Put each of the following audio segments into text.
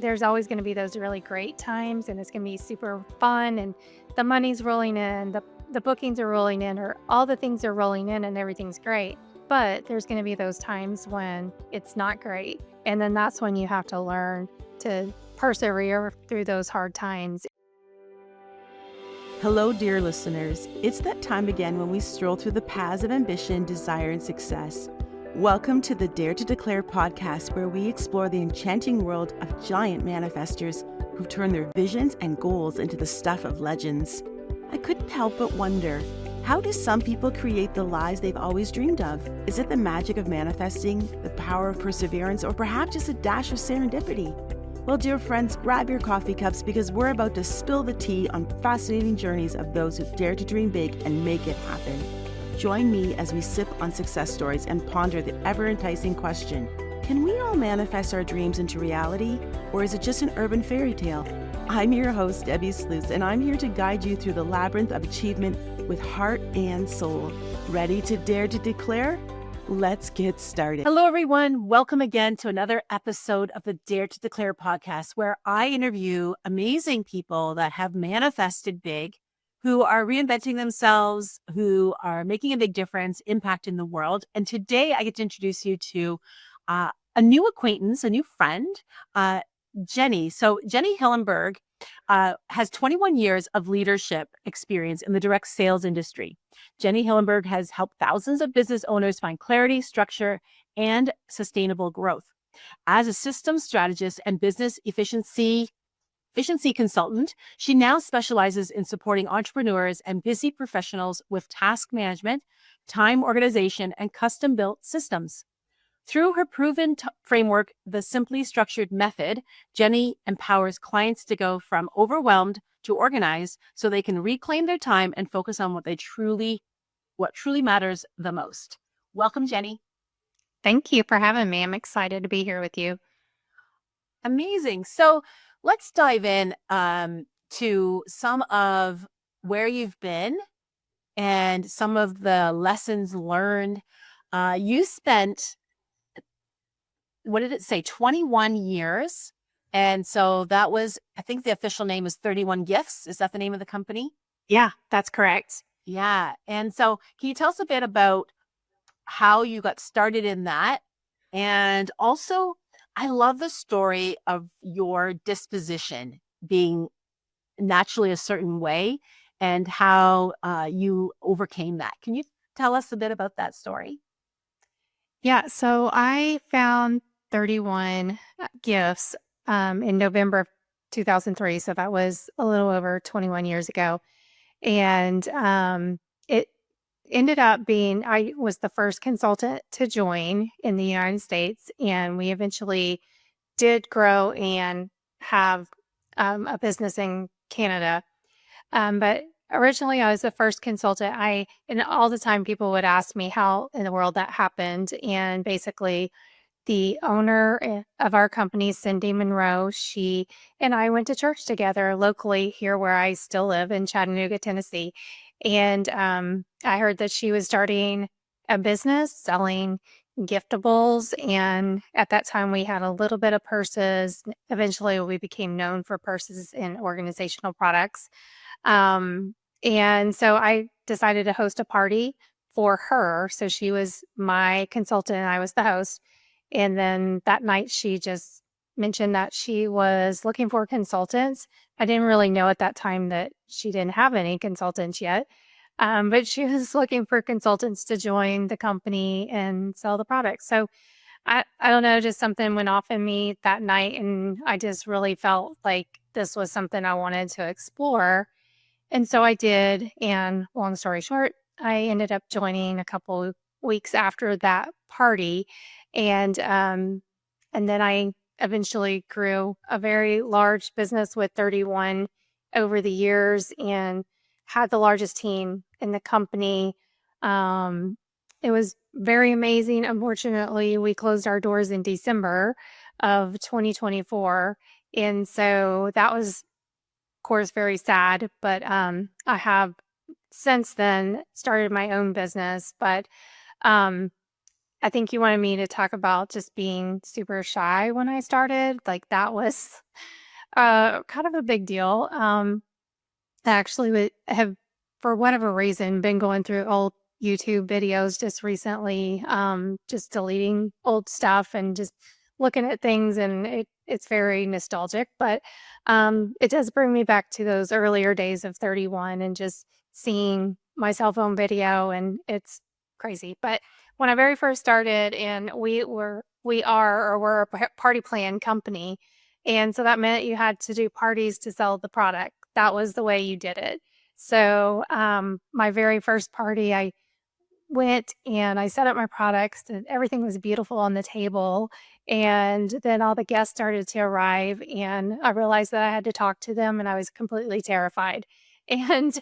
there's always going to be those really great times and it's going to be super fun and the money's rolling in, the bookings are rolling in, or all the things are rolling in and everything's great. But there's going to be those times when it's not great. And then that's when you have to learn to persevere through those hard times. Hello, dear listeners. It's that time again when we stroll through the paths of ambition, desire, and success. Welcome to the Dare to Declare podcast, where we explore the enchanting world of giant manifestors who've turned their visions and goals into the stuff of legends. I couldn't help but wonder, how do some people create the lives they've always dreamed of? Is it the magic of manifesting, the power of perseverance, or perhaps just a dash of serendipity? Well, dear friends, grab your coffee cups because we're about to spill the tea on fascinating journeys of those who dare to dream big and make it happen. Join me as we sip on success stories and ponder the ever-enticing question, can we all manifest our dreams into reality, or is it just an urban fairy tale? I'm your host, Debbie Sluice, and I'm here to guide you through the labyrinth of achievement with heart and soul. Ready to dare to declare? Let's get started. Hello, everyone. Welcome again to another episode of the Dare to Declare podcast, where I interview amazing people that have manifested big, who are reinventing themselves, who are making a big difference, impacting the world. And today I get to introduce you to a new acquaintance, a new friend, Jenny. So Jenny Hillenburg has 21 years of leadership experience in the direct sales industry. Jenny Hillenburg has helped thousands of business owners find clarity, structure, and sustainable growth. As a systems strategist and business efficiency consultant, she now specializes in supporting entrepreneurs and busy professionals with task management, time organization, and custom-built systems. Through her proven framework, the Simply Structured Method, Jenny empowers clients to go from overwhelmed to organized so they can reclaim their time and focus on what truly matters the most. Welcome, Jenny. Thank you for having me. I'm excited to be here with you. Amazing. So let's dive in to some of where you've been and some of the lessons learned. You spent, what did it say, 21 years. And so that was, I think the official name is 31 Gifts. Is that the name of the company? Yeah, that's correct. Yeah. And so can you tell us a bit about how you got started in that? And also, I love the story of your disposition being naturally a certain way and how you overcame that. Can you tell us a bit about that story? Yeah, so I found 31 gifts in November of 2003. So that was a little over 21 years ago. And it ended up being, I was the first consultant to join in the United States. And we eventually did grow and have a business in Canada. But originally, I was the first consultant. And all the time people would ask me how in the world that happened. And basically, the owner of our company, Cindy Monroe, she and I went to church together locally here where I still live in Chattanooga, Tennessee. And I heard that she was starting a business selling giftables. And at that time, we had a little bit of purses. Eventually, we became known for purses and organizational products. And so I decided to host a party for her. So she was my consultant and I was the host. And then that night she just mentioned that she was looking for consultants. I didn't really know at that time that she didn't have any consultants yet. But she was looking for consultants to join the company and sell the products. So I don't know, just something went off in me that night. And I just really felt like this was something I wanted to explore. And so I did, and long story short, I ended up joining a couple weeks after that party, and then I eventually grew a very large business with 31 over the years, and had the largest team in the company. It was very amazing. Unfortunately, we closed our doors in December of 2024, and so that was course, very sad, but I have since then started my own business. But I think you wanted me to talk about just being super shy when I started. Like that was kind of a big deal. I actually would have, for whatever reason, been going through old YouTube videos just recently, just deleting old stuff and just looking at things, and it's very nostalgic. But it does bring me back to those earlier days of 31 and just seeing my cell phone video, and it's crazy. But when I very first started, and we are or we're a party plan company, and so that meant you had to do parties to sell the product. That was the way you did it. So, my very first party, I went and I set up my products and everything was beautiful on the table. And then all the guests started to arrive and I realized that I had to talk to them and I was completely terrified. And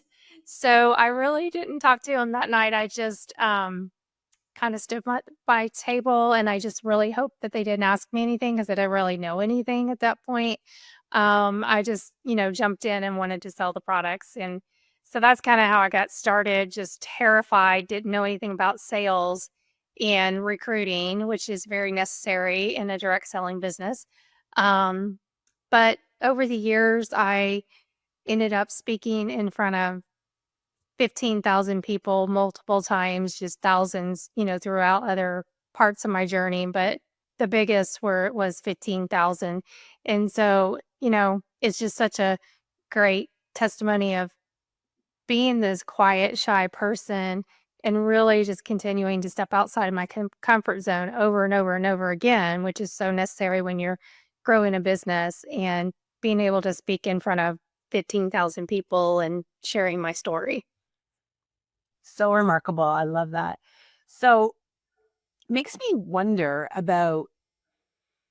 so I really didn't talk to them that night. I just kind of stood by table and I just really hoped that they didn't ask me anything because I didn't really know anything at that point. I just, jumped in and wanted to sell the products. And so that's kind of how I got started, just terrified, didn't know anything about sales and recruiting, which is very necessary in a direct selling business. Um, but over the years, I ended up speaking in front of 15,000 people multiple times, just thousands, throughout other parts of my journey, but the biggest was 15,000. And so, it's just such a great testimony of being this quiet, shy person and really just continuing to step outside of my comfort zone over and over and over again, which is so necessary when you're growing a business and being able to speak in front of 15,000 people and sharing my story. So remarkable. I love that. So makes me wonder about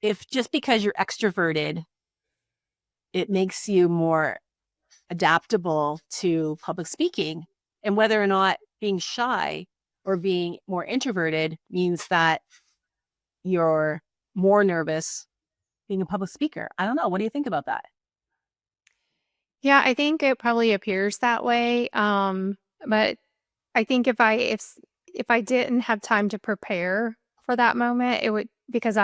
if just because you're extroverted, it makes you more adaptable to public speaking, and whether or not being shy or being more introverted means that you're more nervous being a public speaker. I don't know. What do you think about that? Yeah, I think it probably appears that way. But I think if I didn't have time to prepare for that moment, it would because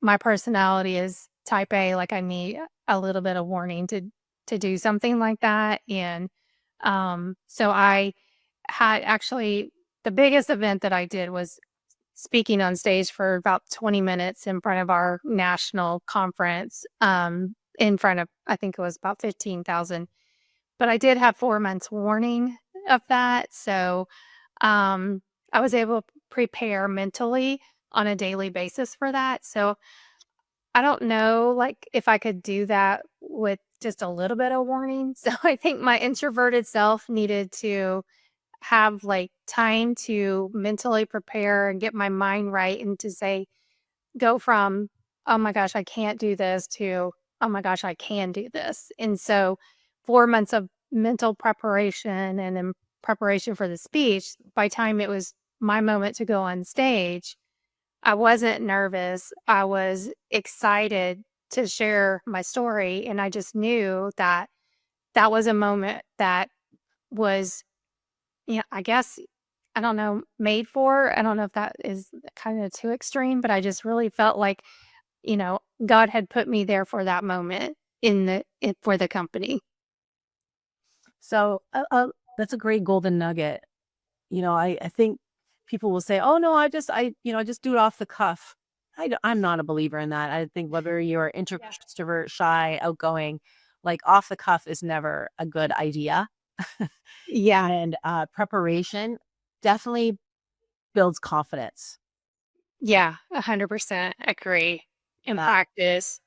my personality is type A, like I need a little bit of warning to do something like that. And so I had actually the biggest event that I did was speaking on stage for about 20 minutes in front of our national conference, in front of I think it was about 15,000. But I did have 4 months warning of that, so, I was able to prepare mentally on a daily basis for that, so I don't know, like, if I could do that with just a little bit of warning, so I think my introverted self needed to have, like, time to mentally prepare and get my mind right and to say go from, "Oh my gosh, I can't do this," to, "Oh my gosh, I can do this." And so 4 months of mental preparation and then preparation for the speech, by time it was my moment to go on stage, I wasn't nervous. I was excited to share my story, and I just knew that that was a moment that was, I guess, I don't know, made for. I don't know if that is kinda too extreme, but I just really felt like God had put me there for that moment for the company. So that's a great golden nugget. I think people will say, "Oh no, I just do it off the cuff." I'm not a believer in that. I think whether you're Yeah. introvert, extrovert, shy, outgoing, like off the cuff is never a good idea. Yeah. And preparation definitely builds confidence. Yeah, 100% agree. In Uh, practice.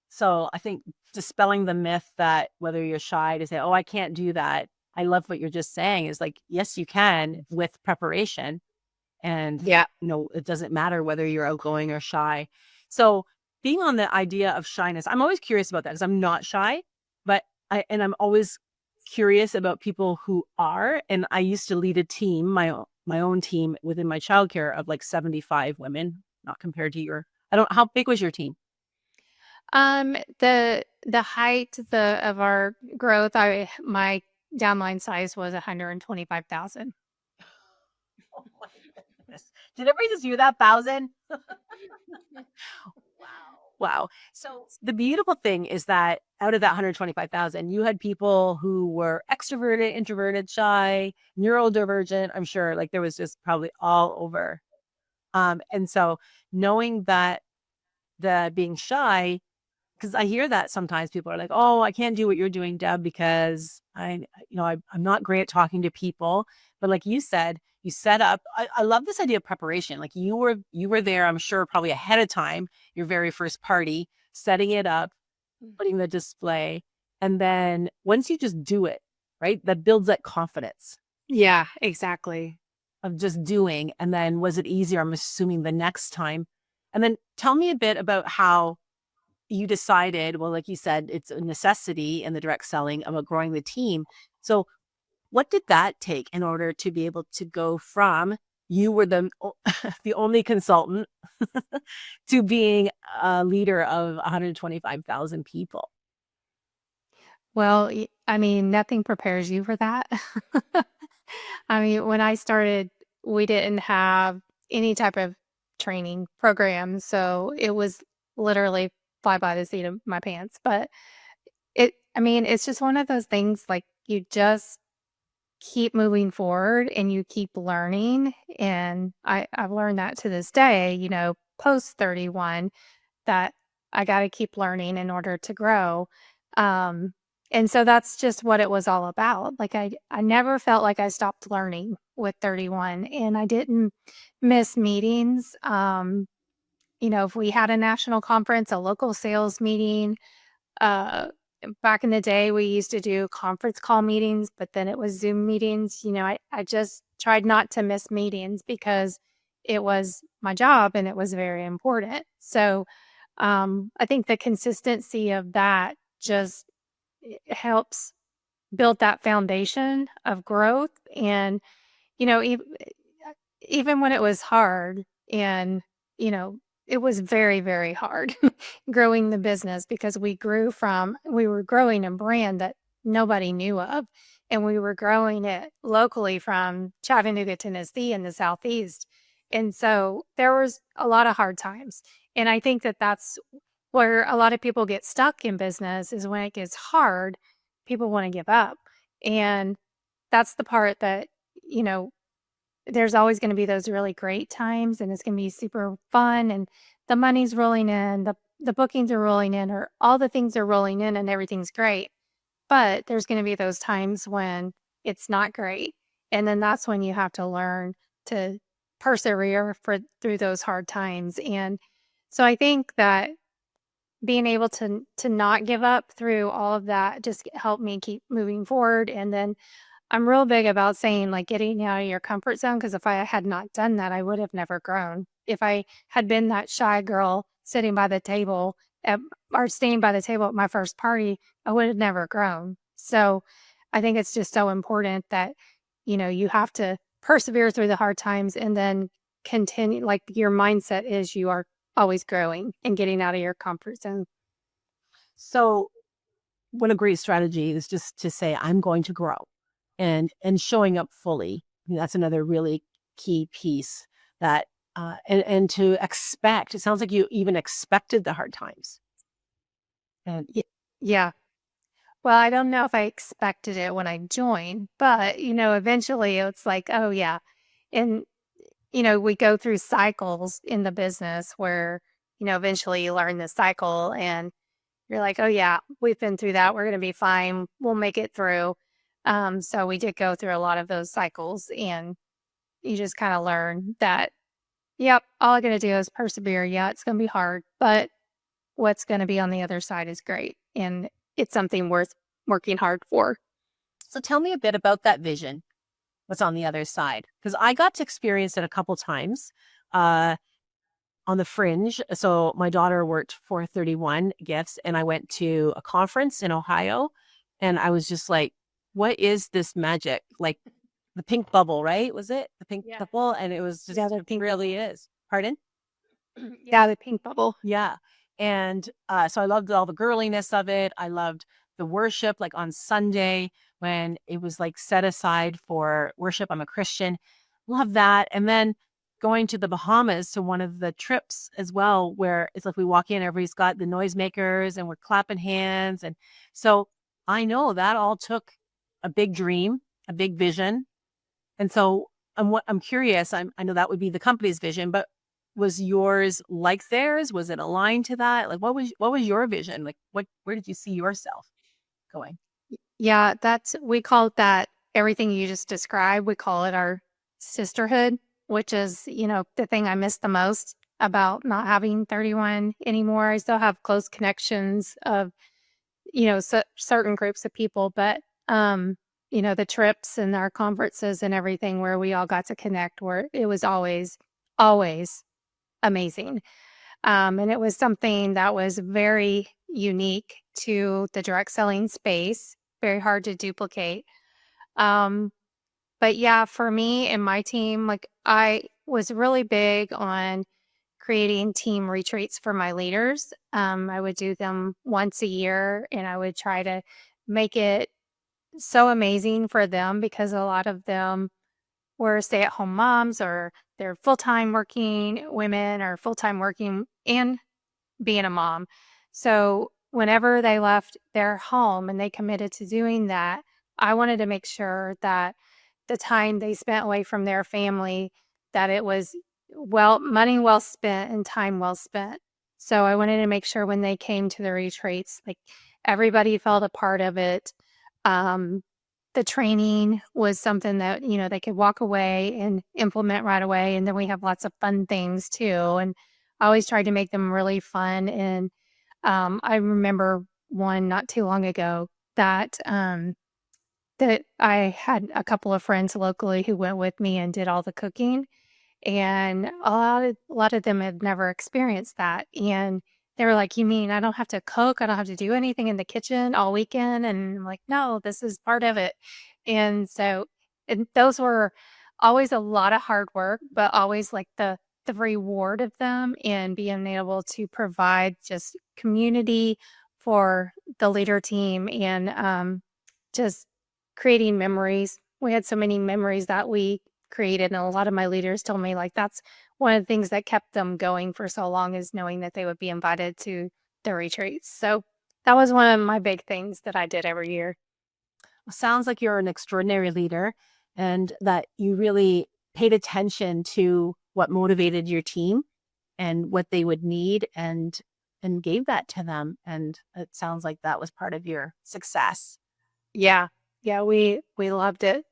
so I think dispelling the myth that whether you're shy to say, "Oh, I can't do that." I love what you're just saying is like, yes, you can with preparation. And, Yeah. it doesn't matter whether you're outgoing or shy. So being on the idea of shyness, I'm always curious about that because I'm not shy, but I'm always curious about people who are. And I used to lead a team, my own team within my childcare of like 75 women, not compared to I don't, how big was your team? The height of our growth, my downline size was 125,000. Did everybody just hear that 1,000? Wow. Wow. So the beautiful thing is that out of that 125,000, you had people who were extroverted, introverted, shy, neurodivergent. I'm sure like there was just probably all over. And so knowing that the being shy, because I hear that sometimes people are like, "Oh, I can't do what you're doing, Deb, because I'm not great at talking to people." But like you said, you set up. I love this idea of preparation. Like you were there, I'm sure, probably ahead of time, your very first party, setting it up, putting the display, and then once you just do it, right, that builds that confidence Yeah, exactly. of just doing. And then was it easier? I'm assuming the next time. And then tell me a bit about how you decided, well, like you said, it's a necessity in the direct selling about growing the team. So what did that take in order to be able to go from you were the only consultant to being a leader of 125,000 people? Well, I mean, nothing prepares you for that. I mean, when I started, we didn't have any type of training program, so it was literally fly by the seat of my pants. But I mean, it's just one of those things like you just keep moving forward and you keep learning. And I've learned that to this day, post 31, that I got to keep learning in order to grow. Um, and so that's just what it was all about. Like I never felt like I stopped learning with 31, and I didn't miss meetings. If we had a national conference, a local sales meeting, uh, back in the day, we used to do conference call meetings, but then it was Zoom meetings. I just tried not to miss meetings because it was my job and it was very important. So I think the consistency of that just helps build that foundation of growth. And, you know, ev- even when it was hard and, you know, it was very, very hard growing the business because we were growing a brand that nobody knew of. And we were growing it locally from Chattanooga, Tennessee in the Southeast. And so there was a lot of hard times. And I think that that's where a lot of people get stuck in business is when it gets hard, people want to give up. And that's the part that, you know, there's always gonna be those really great times, and it's gonna be super fun, and the money's rolling in, the bookings are rolling in, or all the things are rolling in and everything's great. But there's gonna be those times when it's not great, and then that's when you have to learn to persevere through those hard times. And so I think that being able to not give up through all of that just helped me keep moving forward. And then I'm real big about saying, like, getting out of your comfort zone, because if I had not done that, I would have never grown. If I had been that shy girl sitting by the table at or staying by the table at my first party, I would have never grown. So, I think it's just so important that, you have to persevere through the hard times and then continue, like, your mindset is you are always growing and getting out of your comfort zone. So what a great strategy is just to say, I'm going to grow and showing up fully. I think that's another really key piece that and to expect. It sounds like you even expected the hard times. And Ye Yeah. Well, I don't know if I expected it when I joined, but, eventually it's like, oh, yeah. And, we go through cycles in the business where, eventually you learn the cycle and you're like, oh, yeah, we've been through that. We're going to be fine. We'll make it through. So we did go through a lot of those cycles, and you just kind of learn that, yep, all I got to do is persevere. Yeah, it's going to be hard, but what's going to be on the other side is great. And it's something worth working hard for. so tell me a bit about that vision. What's on the other side? Because I got to experience it a couple times. Uh, on the fringe. So my daughter worked for 31 Gifts and I went to a conference in Ohio and I was just like, what is this magic? Like the pink bubble, right? Was it the pink Yeah. bubble? And it was Yeah, just, the it pink really bubble. is. Pardon? Yeah, the pink bubble. Yeah. And so I loved all the girliness of it. I loved the worship, like on Sunday when it was like set aside for worship. I'm a Christian. Love that. And then going to the Bahamas to one of the trips as well, where it's like we walk in, everybody's got the noisemakers and we're clapping hands. And so I know that all took a big dream, a big vision. And so I'm curious, I know that would be the company's vision, but was yours like theirs? Was it aligned to that? Like what was your vision? Like where did you see yourself going? Yeah, we call that everything you just described. We call it our sisterhood, which is, the thing I miss the most about not having 31 anymore. I still have close connections of, certain groups of people, but, the trips and our conferences and everything where we all got to connect, where it was always, always amazing. And it was something that was very unique to the direct selling space, very hard to duplicate. Um, but yeah, for me and my team, like I was really big on creating team retreats for my leaders. I would do them once a year and I would try to make it so amazing for them because a lot of them were stay at home moms or they're full time working women or full time working and being a mom. So whenever they left their home and they committed to doing that, I wanted to make sure that the time they spent away from their family, that it was money well spent and time well spent. So I wanted to make sure when they came to the retreats, like everybody felt a part of it. Um, the training was something that, they could walk away and implement right away. And then we have lots of fun things too. And I always tried to make them really fun. And I remember one not too long ago that I had a couple of friends locally who went with me and did all the cooking. And a lot of them had never experienced that, and they were like, "You mean I don't have to cook? I don't have to do anything in the kitchen all weekend?" And I'm like, "No, this is part of it." And so and those were always a lot of hard work, but always like the reward of them and being able to provide just community for the leader team and, just creating memories. We had so many memories that we created, and a lot of my leaders told me, like, that's one of the things that kept them going for so long is knowing that they would be invited to the retreats. So, that was one of my big things that I did every year. Sounds like you're an extraordinary leader and that you really paid attention to what motivated your team and what they would need and gave that to them. And it sounds like that was part of your success. Yeah. Yeah, we loved it.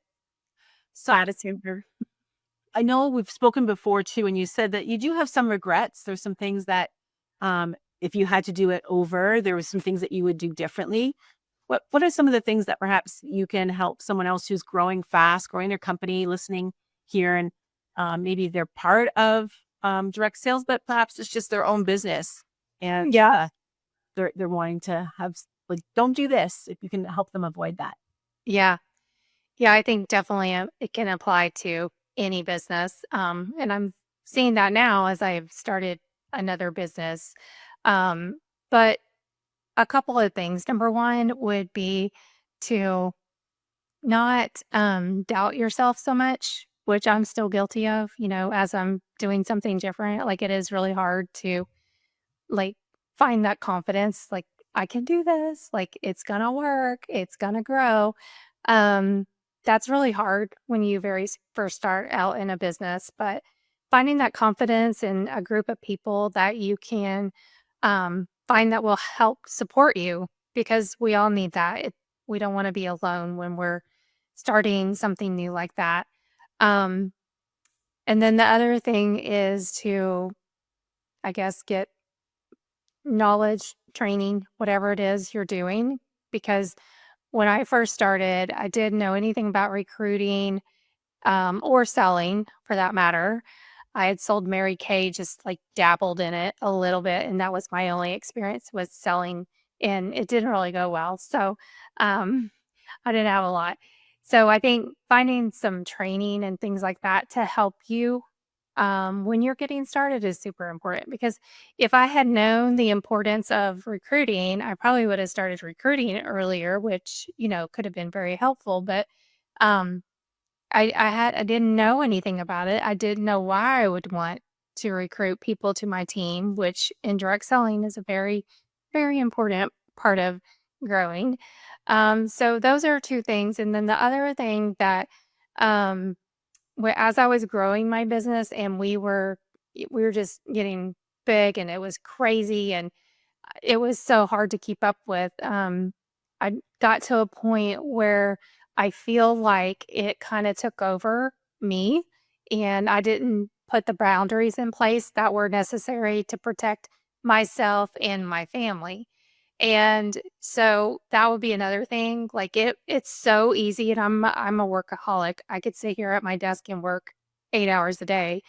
So I know we've spoken before too, and you said that you do have some regrets. There's some things that if you had to do it over, there was some things that you would do differently. What are some of the things that perhaps you can help someone else who's growing fast, growing their company, listening here, and maybe they're part of direct sales, but perhaps it's just their own business, and Yeah. they're wanting to have like, don't do this. If you can help them avoid that. Yeah. Yeah, I think definitely, it can apply to any business, and I'm seeing that now as I've started another business. But a couple of things. Number 1 would be to not, doubt yourself so much, which I'm still guilty of, as I'm doing something different. Like, it is really hard to, like, find that confidence, like, "I can do this, like, it's gonna work, it's gonna grow." Um, that's really hard when you first start out in a business, but finding that confidence in a group of people that you can, find that will help support you because we all need that. We don't wanna be alone when we're starting something new like that. Um, and then the other thing is to, I guess, get knowledge, training, whatever it is you're doing. Because when I first started, I didn't know anything about recruiting or selling for that matter. I had sold Mary Kay, just like dabbled in it a little bit. And that was my only experience was selling, and it didn't really go well. So um, I didn't have a lot. So I think finding some training and things like that to help you when you're getting started is super important because if I had known the importance of recruiting, I probably would have started recruiting earlier, which, could have been very helpful. But um, I didn't know anything about it. I didn't know why I would want to recruit people to my team, which in direct selling is a very, very important part of growing. So those are two things. And then the other thing that, um, as I was growing my business and we were just getting big and it was crazy and it was so hard to keep up with. I got to a point where I feel like it kind of took over me and I didn't put the boundaries in place that were necessary to protect myself and my family. And so that would be another thing. Like it's so easy and I'm a workaholic. I could sit here at my desk and work 8 hours a day.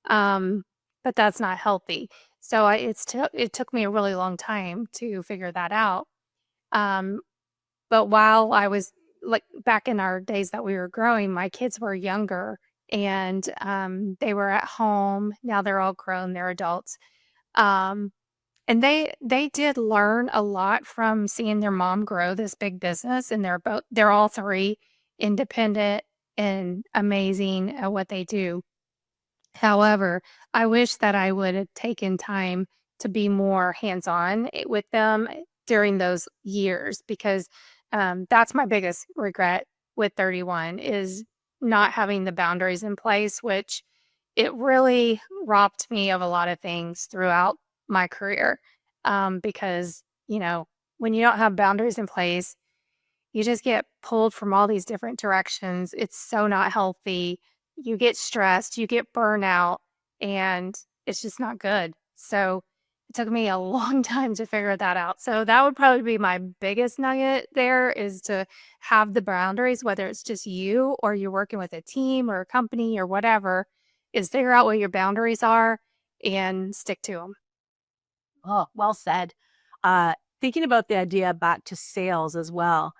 Um, but that's not healthy. So it took me a really long time to figure that out. Um, but while I was like back in our days that we were growing, my kids were younger and they were at home. Now they're all grown, they're adults. Um, and they did learn a lot from seeing their mom grow this big business, and they're all three independent and amazing at what they do. However, I wish that I would have taken time to be more hands-on with them during those years because that's my biggest regret with 31 is not having the boundaries in place, which it really robbed me of a lot of things throughout my career. Because, when you don't have boundaries in place, you just get pulled from all these different directions. It's so not healthy. You get stressed, you get burnout, and it's just not good. So it took me a long time to figure that out. So that would probably be my biggest nugget there is to have the boundaries, whether it's just you or you're working with a team or a company or whatever, is figure out what your boundaries are and stick to them. Oh, well said. Thinking about the idea back to sales as well.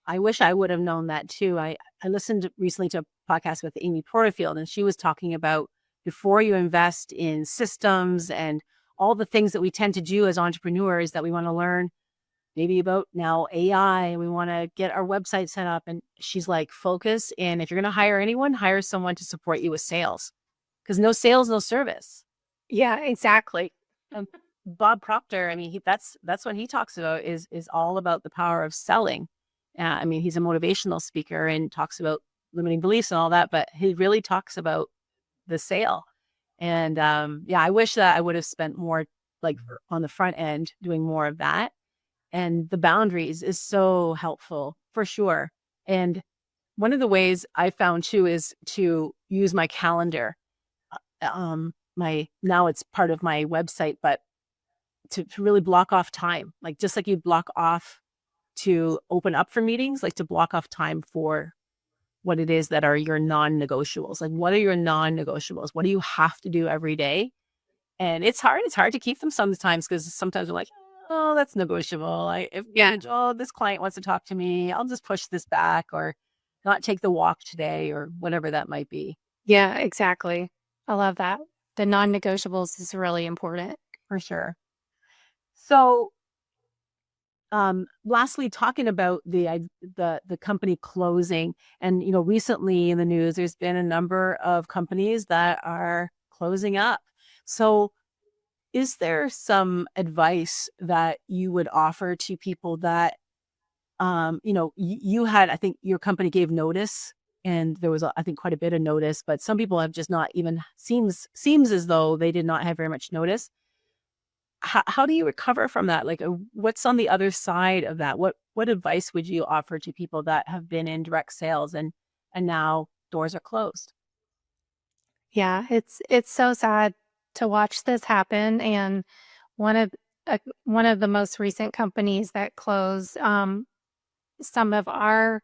I wish I would have known that too. I listened recently to a podcast with Amy Porterfield, and she was talking about before you invest in systems and all the things that we tend to do as entrepreneurs that we want to learn, maybe about now AI, and we want to get our website set up. And she's like, focus. And if you're going to hire anyone, hire someone to support you with sales because no sales, no service. Yeah, exactly. Um, Bob Proctor, I mean, that's what he talks about is all about the power of selling. I mean, he's a motivational speaker and talks about limiting beliefs and all that, but he really talks about the sale. And yeah, I wish that I would have spent more like on the front end doing more of that. And the boundaries is so helpful for sure. And one of the ways I found too is to use my calendar. My now it's part of my website, but to really block off time, like just like you block off to open up for meetings, like to block off time for what it is that are your non-negotiables. Like what are your non-negotiables? What do you have to do every day? And it's hard. It's hard to keep them sometimes because sometimes we're like, oh, that's negotiable. Oh, this client wants to talk to me. I'll just push this back or not take the walk today or whatever that might be. Yeah, exactly. I love that. The non-negotiables is really important. For sure. So lastly, talking about the company closing, and recently in the news, there's been a number of companies that are closing up. So, is there some advice that you would offer to people that, you had? I think your company gave notice, and there was, I think, quite a bit of notice, but some people have just not even seems as though they did not have very much notice. How do you recover from that? Like, what's on the other side of that? What advice would you offer to people that have been in direct sales and now doors are closed? Yeah, it's so sad to watch this happen, and one of one of the most recent companies that closed, some of our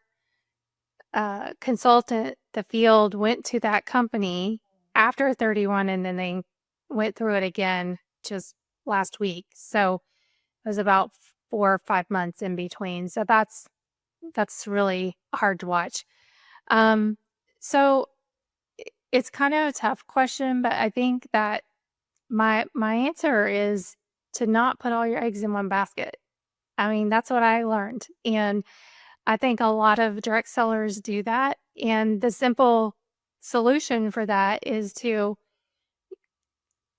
consultant, the field went to that company after 31, and then they went through it again just last week. So it was about 4 or 5 months in between. So that's really hard to watch. Um, so it's kind of a tough question, but I think that my answer is to not put all your eggs in one basket. I mean, that's what I learned. And I think a lot of direct sellers do that. And the simple solution for that is to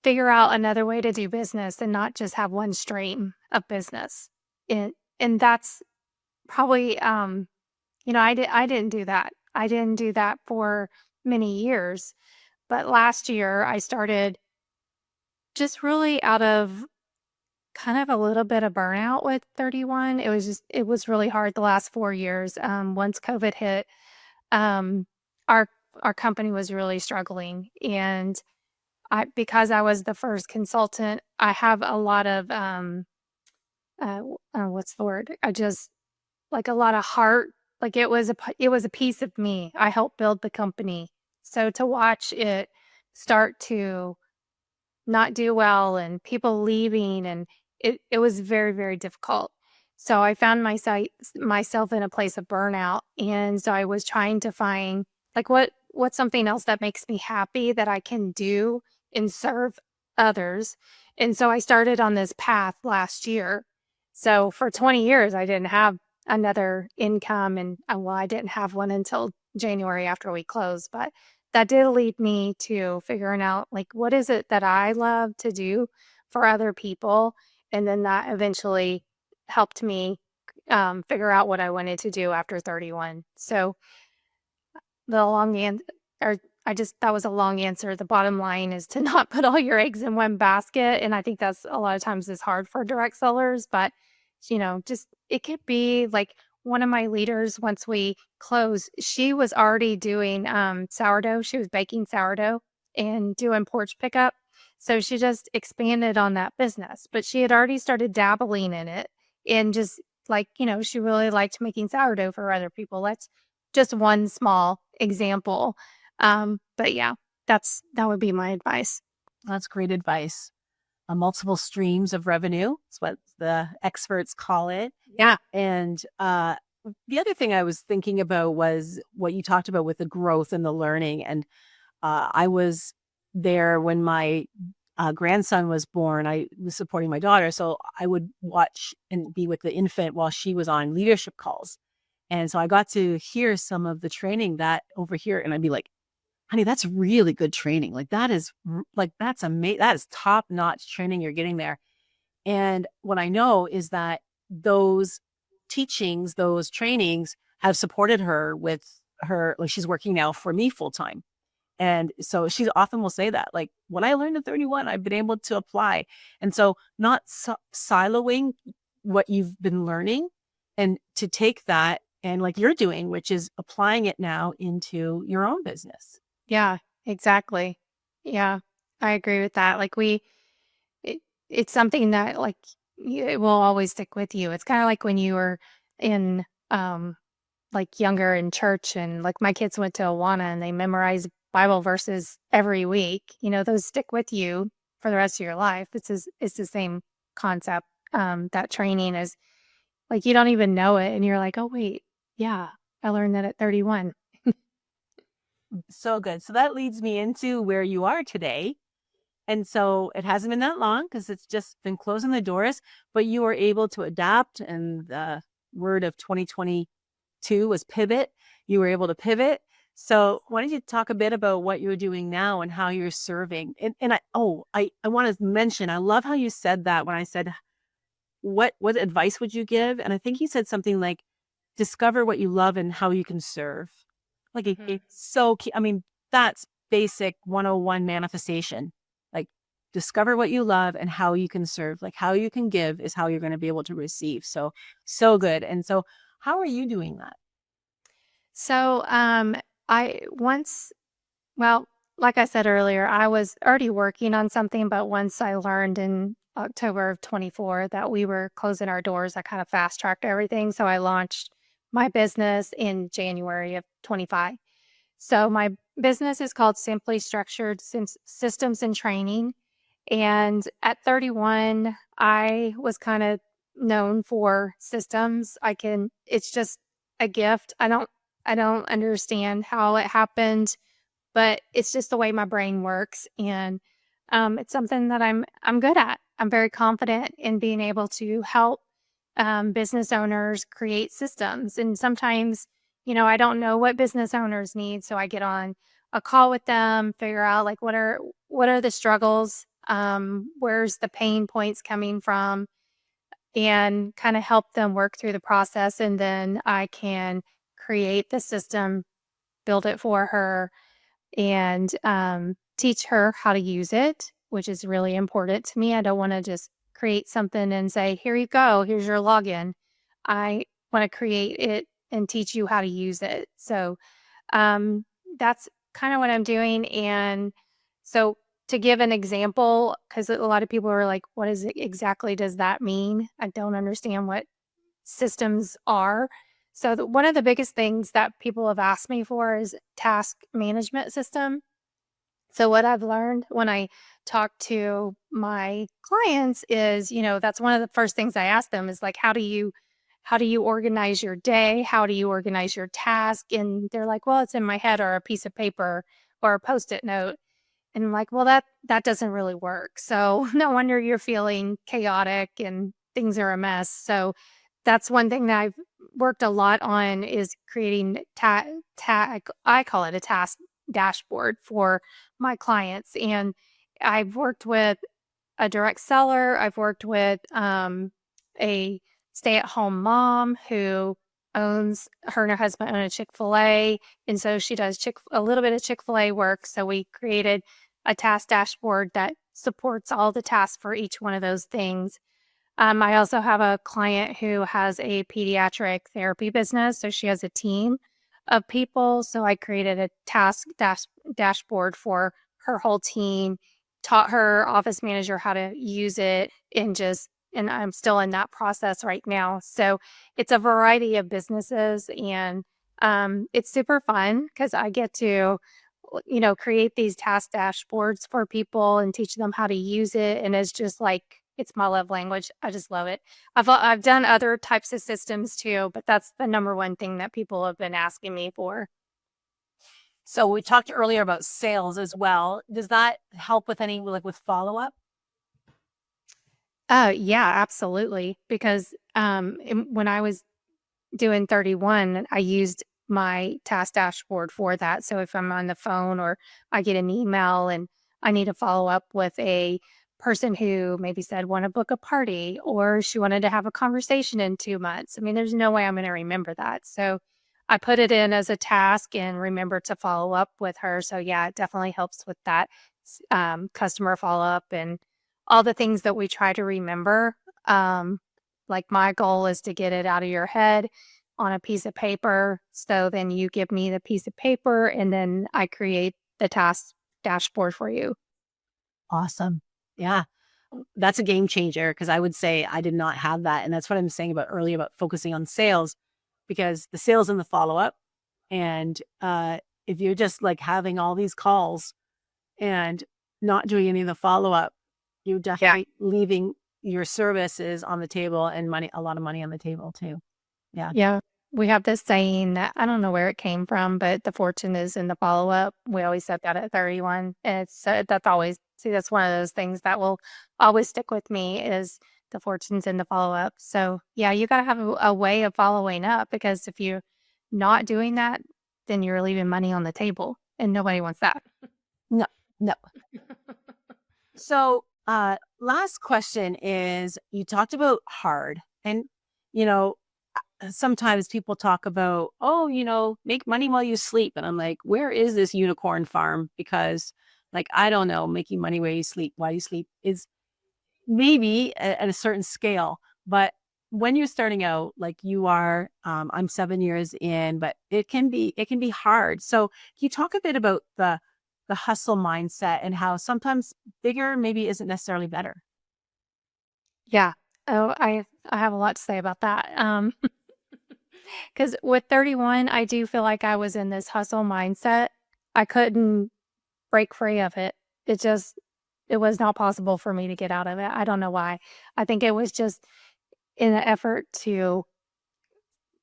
figure out another way to do business and not just have one stream of business. And that's probably, I didn't do that. I didn't do that for many years. But last year I started just really out of kind of a little bit of burnout with 31. It was really hard the last 4 years. Once COVID hit, um, our our company was really struggling, and because I was the first consultant, I have a lot of what's the word? I just like a lot of heart. Like it was a piece of me. I helped build the company, so to watch it start to not do well and people leaving, and it was very, very difficult. So I found myself in a place of burnout, and so I was trying to find, like, what's something else that makes me happy that I can do and serve others. And so I started on this path last year. So for 20 years I didn't have another income, and well, I didn't have one until January after we closed, but that did lead me to figuring out, like, what is it that I love to do for other people? And then that eventually helped me figure out what I wanted to do after 31. So the long answer, or that was a long answer. The bottom line is to not put all your eggs in one basket. And I think that's a lot of times is hard for direct sellers, but just it could be like one of my leaders, once we closed, she was already doing sourdough. She was baking sourdough and doing porch pickup. So she just expanded on that business, but she had already started dabbling in it, and just like, she really liked making sourdough for other people. That's just one small example. But yeah, that would be my advice. That's great advice. Multiple streams of revenue is what the experts call it. Yeah. And the other thing I was thinking about was what you talked about with the growth and the learning. And I was there when my grandson was born. I was supporting my daughter. So I would watch and be with the infant while she was on leadership calls. And so I got to hear some of the training that over here. And I'd be like, honey, that's really good training. Like that's amazing. That is top notch training you're getting there. And what I know is that those teachings, those trainings have supported her with her, like she's working now for me full time. And so she often will say that, like, what I learned at 31, I've been able to apply. And so not siloing what you've been learning and to take that and like you're doing, which is applying it now into your own business. Yeah, exactly. Yeah, I agree with that. Like it, it's something that, like, it will always stick with you. It's kind of like when you were in, like, younger in church, and like my kids went to Awana and they memorized Bible verses every week. Those stick with you for the rest of your life. It's the same concept. That training is like, you don't even know it, and you're like, oh wait, yeah, I learned that at 31. So good. So that leads me into where you are today. And so it hasn't been that long because it's just been closing the doors, but you were able to adapt. And the word of 2022 was pivot. You were able to pivot. So why don't you talk a bit about what you're doing now and how you're serving? And I want to mention, I love how you said that when I said, what advice would you give? And I think you said something like, discover what you love and how you can serve. Like it's so key. I mean, that's basic 101 manifestation. Like discover what you love and how you can serve. Like how you can give is how you're going to be able to receive. So good. And so how are you doing that? So, I once, well, like I said earlier, I was already working on something, but once I learned in October of 24 that we were closing our doors, I kind of fast tracked everything. So I launched my business in January of 25. So my business is called Simply Structured Systems and Training. And at 31, I was kind of known for systems. It's just a gift. I don't understand how it happened, but it's just the way my brain works. And it's something that I'm good at. I'm very confident in being able to help business owners create systems. And sometimes I don't know what business owners need, so I get on a call with them, figure out like what are the struggles, where's the pain points coming from, and kind of help them work through the process. And then I can create the system, build it for her, and teach her how to use it, which is really important to me. I don't want to just create something and say, here you go, here's your login. I want to create it and teach you how to use it. So um, that's kind of what I'm doing. And so to give an example, because a lot of people are like, what is it exactly does that mean? I don't understand what systems are. So one of the biggest things that people have asked me for is task management system. So what I've learned when I talk to my clients is, that's one of the first things I ask them is like, how do you organize your day? How do you organize your task? And they're like, well, it's in my head or a piece of paper or a post-it note. And I'm like, well, that doesn't really work. So no wonder you're feeling chaotic and things are a mess. So that's one thing that I've worked a lot on is creating I call it a task dashboard for my clients. And I've worked with a direct seller. I've worked with a stay-at-home mom who owns her and her husband own a Chick-fil-A. And so she does a little bit of Chick-fil-A work. So we created a task dashboard that supports all the tasks for each one of those things. I also have a client who has a pediatric therapy business. So she has a team of people. So I created a dashboard for her whole team, taught her office manager how to use it, and I'm still in that process right now. So it's a variety of businesses, and it's super fun because I get to create these task dashboards for people and teach them how to use it. And it's just like, it's my love language. I just love it. I've done other types of systems too, but that's the number one thing that people have been asking me for. So we talked earlier about sales as well. Does that help with any like with follow up? Yeah, absolutely. Because when I was doing 31, I used my task dashboard for that. So if I'm on the phone or I get an email and I need to follow up with a person who maybe said want to book a party or she wanted to have a conversation in 2 months. I mean, there's no way I'm going to remember that. So I put it in as a task and remember to follow up with her. So yeah, it definitely helps with that customer follow up and all the things that we try to remember. Like my goal is to get it out of your head on a piece of paper. So then you give me the piece of paper and then I create the task dashboard for you. Awesome. Yeah. That's a game changer because I would say I did not have that. And that's what I'm saying about earlier about focusing on sales because the sales and the follow up. And if you're just like having all these calls and not doing any of the follow up, you're Yeah. definitely leaving your services on the table and money, a lot of money on the table too. Yeah. Yeah. We have this saying that I don't know where it came from, but the fortune is in the follow up. We always said that at 31. And that's always, see, that's one of those things that will always stick with me is the fortune's in the follow up. So, yeah, you got to have a way of following up because if you're not doing that, then you're leaving money on the table and nobody wants that. No, no. So, last question is you talked about hard and, you know, sometimes people talk about, oh, make money while you sleep. And I'm like, where is this unicorn farm? Because, like, I don't know, making money while you sleep is maybe at a certain scale. But when you're starting out, like you are, I'm 7 years in, but it can be hard. So, can you talk a bit about the hustle mindset and how sometimes bigger maybe isn't necessarily better? Yeah. Oh, I have a lot to say about that. Because with 31, I do feel like I was in this hustle mindset. I couldn't break free of it. It was not possible for me to get out of it. I don't know why. I think it was just in an effort to,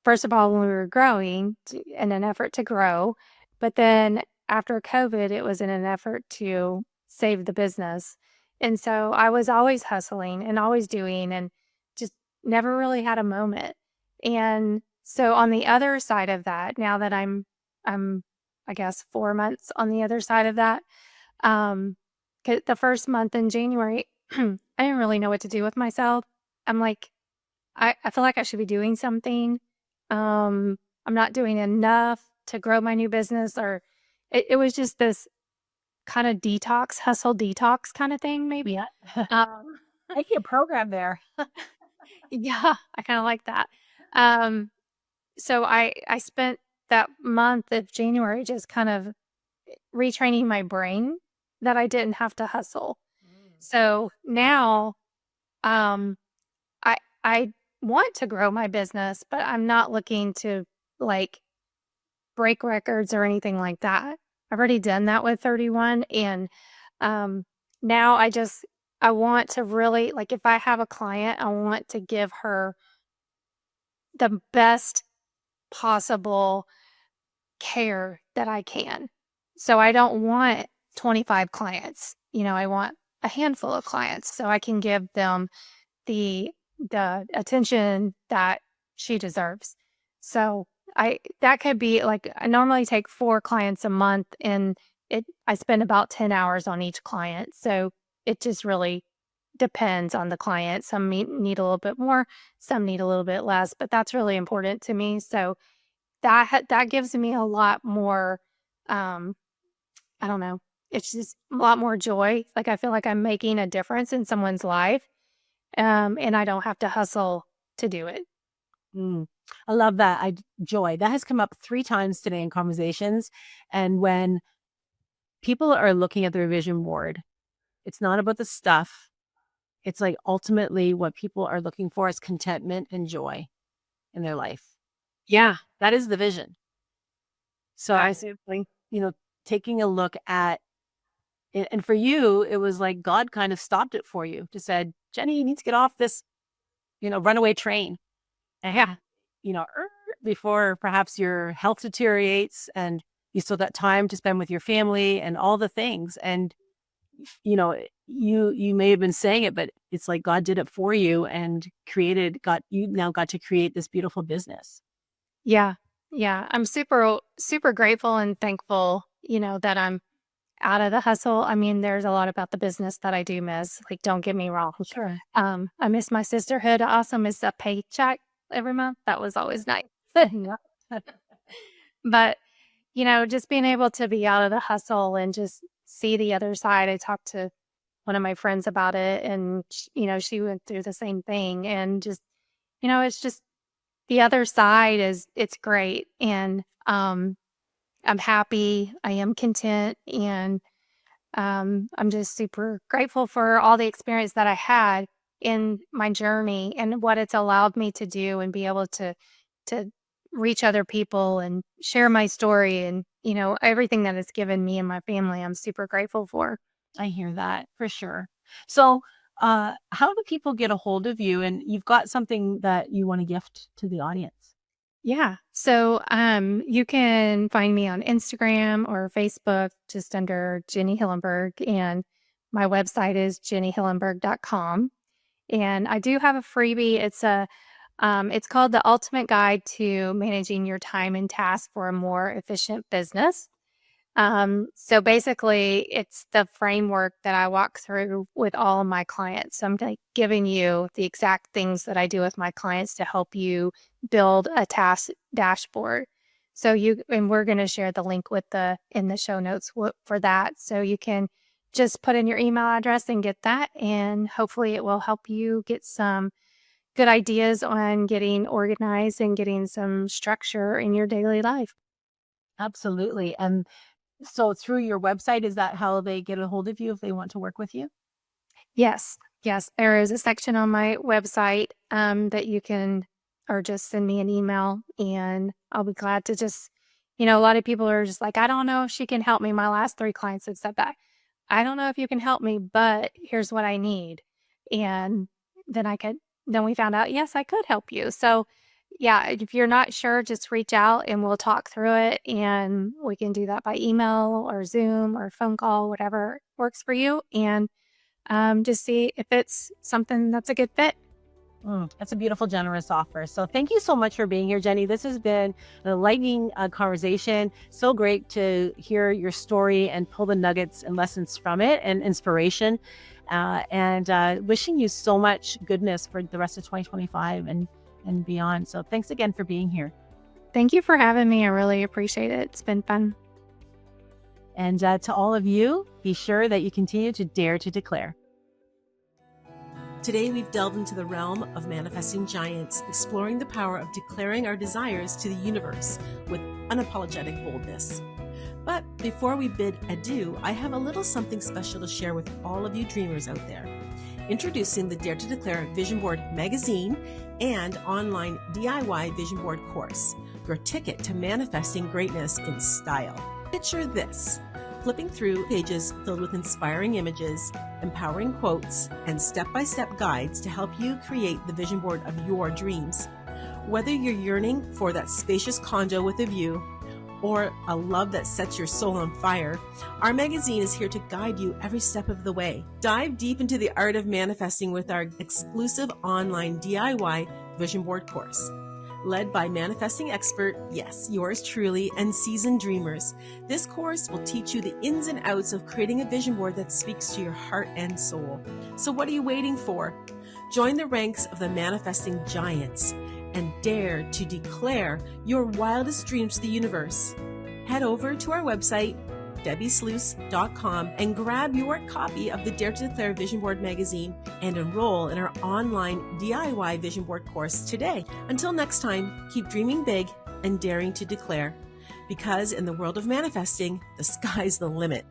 first of all, when we were growing, in an effort to grow. But then after COVID, it was in an effort to save the business. And so I was always hustling and always doing and just never really had a moment. And So on the other side of that, now that I'm, I guess 4 months on the other side of that, um, the first month in January, I didn't really know what to do with myself. I'm like, I feel like I should be doing something. I'm not doing enough to grow my new business, or it was just this kind of detox, hustle detox kind of thing, maybe. Yeah. Um, I see a program there. yeah, I kind of like that. Um, so I spent that month of January just kind of retraining my brain that I didn't have to hustle. So now, um, I want to grow my business, but I'm not looking to like break records or anything like that. I've already done that with 31, and um now I want to really, like, if I have a client, I want to give her the best possible care that I can. So I don't want 25 clients. I want a handful of clients so I can give them the the attention that she deserves. So that could be like, I normally take 4 clients a month, and I spend about 10 hours on each client. So it just really depends on the client. Some need a little bit more, some need a little bit less, but that's really important to me. So that gives me a lot more, um I don't know, it's just a lot more joy. Like, I feel like I'm making a difference in someone's life, and I don't have to hustle to do it. Mm. I love that. Joy. That has come up 3 times today in conversations. And when people are looking at their vision board, it's not about the stuff. It's like ultimately what people are looking for is contentment and joy in their life. Yeah, That is the vision. So, absolutely. taking a look at it, and for you, it was like God kind of stopped it for you, just said, Jenny, you need to get off this, runaway train. Yeah. Before perhaps your health deteriorates and you still got time to spend with your family and all the things. And, you may have been saying it, but it's like God did it for you and you now got to create this beautiful business. Yeah. Yeah. I'm super, super grateful and thankful, that I'm out of the hustle. I mean, there's a lot about the business that I do miss. Like, don't get me wrong. Sure. I miss my sisterhood. I also miss a paycheck every month. That was always nice. Yeah. But, just being able to be out of the hustle and just see the other side. I talked to one of my friends about it, and she went through the same thing, and just, it's just the other side it's great. And I'm happy, I am content, and I'm just super grateful for all the experience that I had in my journey and what it's allowed me to do and be able to reach other people and share my story, and everything that it's given me and my family. I'm super grateful for. I hear that for sure. So, how do people get a hold of you? And you've got something that you want to gift to the audience. Yeah. So you can find me on Instagram or Facebook just under Jenny Hillenburg, and my website is jennyhillenburg.com. And I do have a freebie. It's called The Ultimate Guide to Managing Your Time and Tasks for a More Efficient Business. So basically, it's the framework that I walk through with all of my clients. So I'm like giving you the exact things that I do with my clients to help you build a task dashboard. And we're going to share the link in the show notes for that. So you can just put in your email address and get that. And hopefully it will help you get some good ideas on getting organized and getting some structure in your daily life. Absolutely. And so, through your website, is that how they get a hold of you if they want to work with you? Yes, yes, there is a section on my website, that you can, or just send me an email, and I'll be glad to just, a lot of people are just like, I don't know if she can help me. My last 3 clients have said that. I don't know if you can help me, but here's what I need. And then then we found out, yes, I could help you. So yeah, if you're not sure, just reach out and we'll talk through it, and we can do that by email or Zoom or phone call, whatever works for you. And just see if it's something that's a good fit. That's a beautiful, generous offer. So thank you so much for being here, Jenny. This has been an enlightening conversation. So great to hear your story and pull the nuggets and lessons from it and inspiration. And wishing you so much goodness for the rest of 2025 and beyond. So thanks again for being here. Thank you for having me. I really appreciate it. It's been fun. And to all of you, be sure that you continue to dare to declare. Today, we've delved into the realm of manifesting giants, exploring the power of declaring our desires to the universe with unapologetic boldness. But before we bid adieu, I have a little something special to share with all of you dreamers out there. Introducing the Dare to Declare Vision Board magazine and online DIY Vision Board course, your ticket to manifesting greatness in style. Picture this. Flipping through pages filled with inspiring images, empowering quotes, and step-by-step guides to help you create the vision board of your dreams. Whether you're yearning for that spacious condo with a view or a love that sets your soul on fire, our magazine is here to guide you every step of the way. Dive deep into the art of manifesting with our exclusive online DIY vision board course. Led by manifesting expert, yes, yours truly, and seasoned dreamers. This course will teach you the ins and outs of creating a vision board that speaks to your heart and soul. So what are you waiting for? Join the ranks of the manifesting giants and dare to declare your wildest dreams to the universe. Head over to our website, debbiesluice.com, and grab your copy of the Dare to Declare Vision Board magazine and enroll in our online DIY Vision Board course today. Until next time, keep dreaming big and daring to declare, because in the world of manifesting, the sky's the limit.